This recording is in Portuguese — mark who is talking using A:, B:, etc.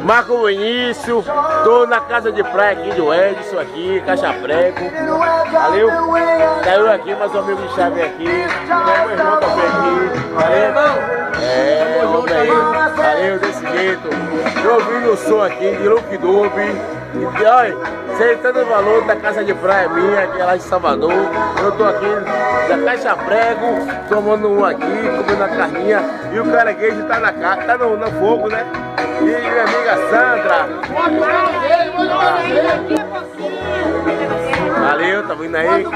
A: Marco Vinícius, tô na casa de praia aqui do Edson aqui, Caixa Prego. Valeu? Caiu aqui, mas o amigo de chave aqui. Meu irmão também aqui. Valeu? Vamos aí. Valeu, desse jeito. Tô ouvindo o som aqui de Luke Dub. E olha, sentando o valor da casa de praia minha, que é lá de Salvador. Eu tô aqui da Caixa Prego, tomando um aqui, comendo a carninha. E o caranguejo tá na casa, tá no fogo, né? E minha amiga Sandra. Valeu, tá vindo aí.